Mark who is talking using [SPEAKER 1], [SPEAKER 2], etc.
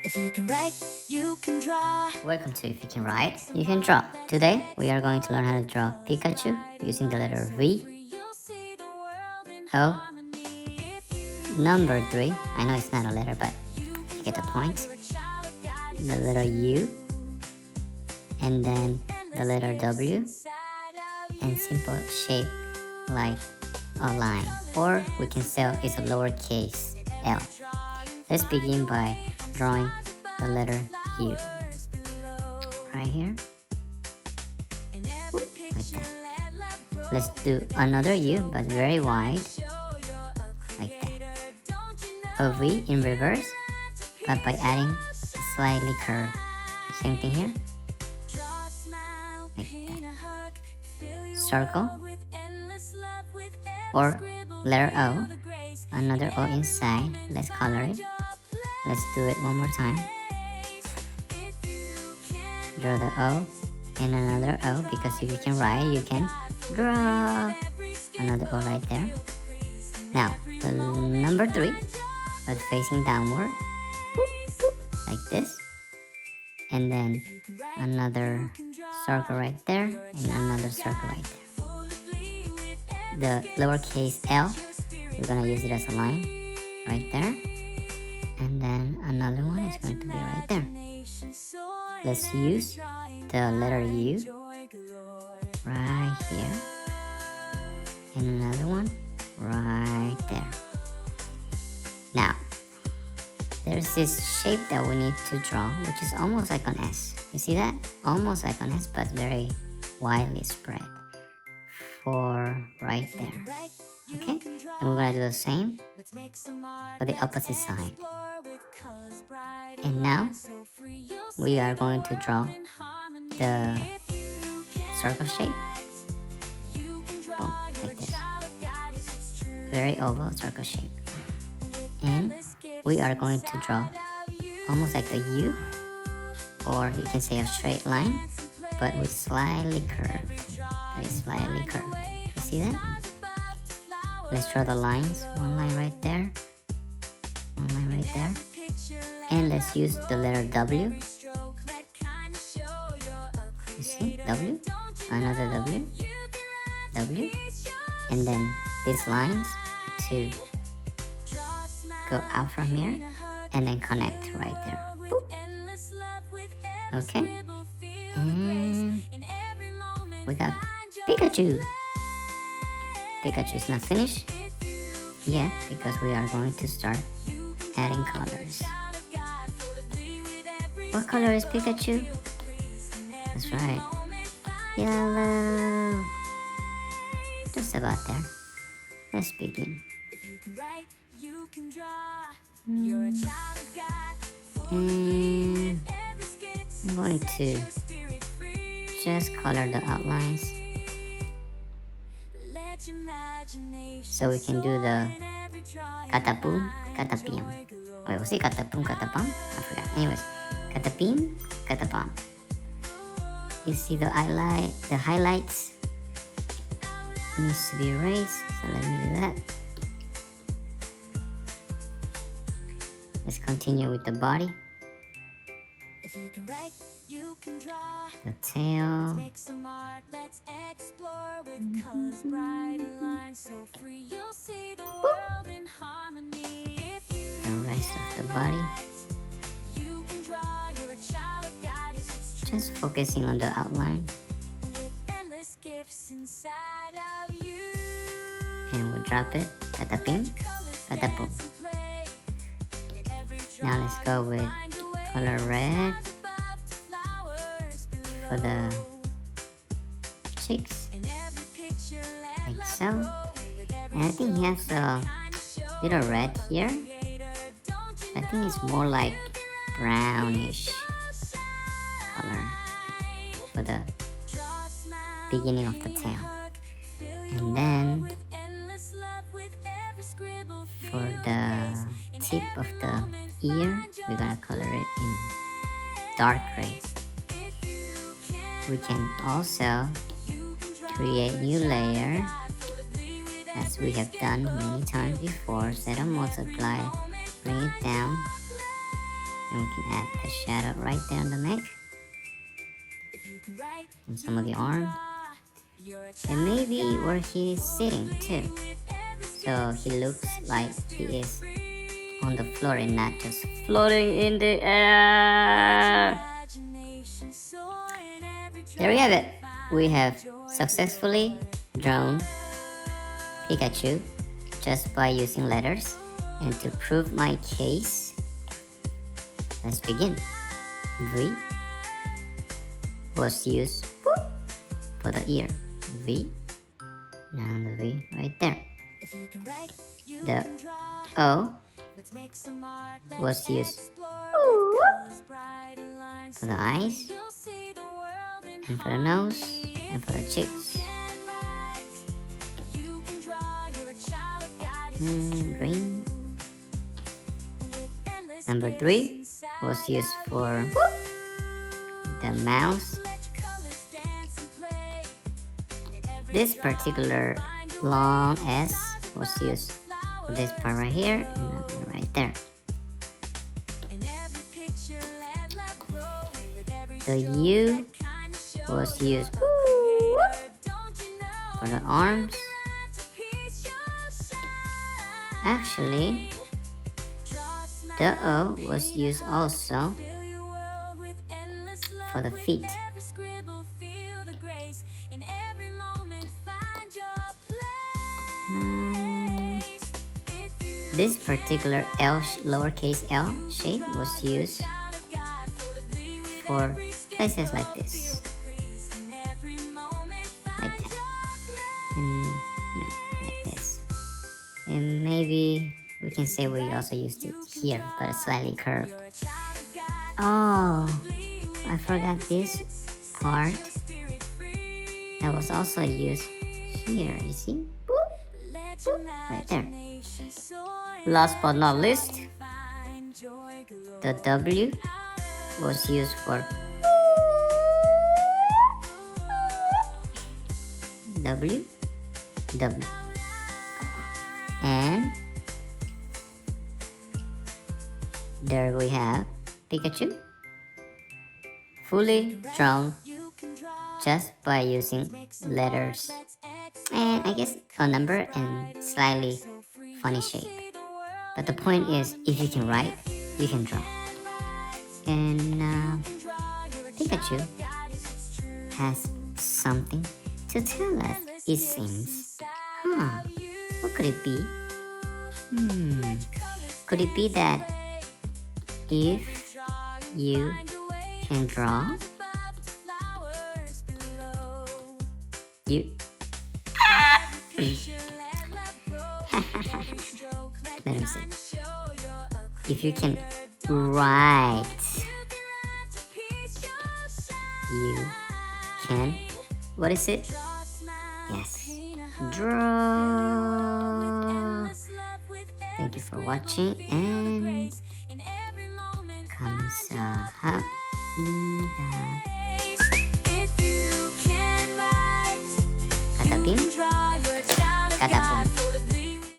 [SPEAKER 1] If you can write, you can draw.
[SPEAKER 2] Welcome to If You Can Write, You Can Draw. Today, we are going to learn how to draw Pikachu using the letter V, O, number 3. I know it's not a letter, but you get the point. The letter U, and then the letter W, and simple shape like a line. Or we can say it's a lowercase l. Let's begin by drawing the letter U. Right here. Like that. Let's do another U, but very wide. Like that. A V in reverse, but by adding a slightly curve. Same thing here. Like that. Circle. Or letter O. Another O inside. Let's color it. Let's do it one more time. Draw the O and another O, because if you can write, you can draw. Another O right there. Now, the number 3, but facing downward, like this. And then another circle right there, and another circle right there. The lowercase l, we're gonna use it as a line right there. And then another one is going to be right there. Let's use the letter U right here, and another one right there. Now, there's this shape that we need to draw, which is almost like an S. You see that? Almost like an S, but very widely spread. For right there. Okay? And we're gonna do the same for the opposite side. And now, we are going to draw the circle shape. Boom, like this. Very oval circle shape. And we are going to draw almost like a U, or you can say a straight line, but with slightly curved. Very slightly curved. You see that? Let's draw the lines. One line right there. One line right there. And let's use the letter W. You see? W. Another W. W. And then these lines to go out from here and then connect right there. Boop. Okay? And we got Pikachu. Pikachu is not finished yet because we are going to start adding colors. What color is Pikachu? That's right. Yellow. Just about there. Let's begin. And I'm going to just color the outlines so we can do the katapum, katapim. Wait, was it katapum, katapam? I forgot. Anyways, katapim, katapam. You see the highlights needs to be erased, so let me do that. Let's continue with the body. The tail. The rest of the body. Just focusing on the outline. And we'll drop it. Katapim, katapum. Now let's go with color red for the cheeks, like so. And I think he has a little red here. I think it's more like brownish color for the beginning of the tail. And then for the tip of the ear, we're gonna color it in dark gray. We can also create new layer as we have done many times before. Set a multiply, bring it down, And we can add the shadow right there on the neck. And some of the arms. And maybe where he is sitting too. So he looks like he is on the floor and not just floating in the air. There we have it. We have successfully drawn Pikachu just by using letters. And to prove my case, let's begin. V was used for the ear. V. Now the V right there. The O was used for the eyes, and for the nose, and for the cheeks. Green. Number 3 was used for the mouth. This particular long S was used for this part right here and right there. The U was used for the arms. Actually, the O was used also for the feet. This particular L, lowercase l shape was used for places like this. Like that. And no, like this. And maybe we can say we also used it here, but slightly curved. Oh, I forgot this part that was also used here, you see? Right there. Last but not least, the W was used for W. And there we have Pikachu, fully drawn just by using letters and I guess a number and slightly funny shape. But the point is, if you can write, you can draw. And Pikachu has something to tell us, it seems. What could it be? Could it be that if you can draw, you let me see. If you can write, you can, what is it? Yes, draw. Thank you for watching and 감사합니다. Kata Bim, kata Bum.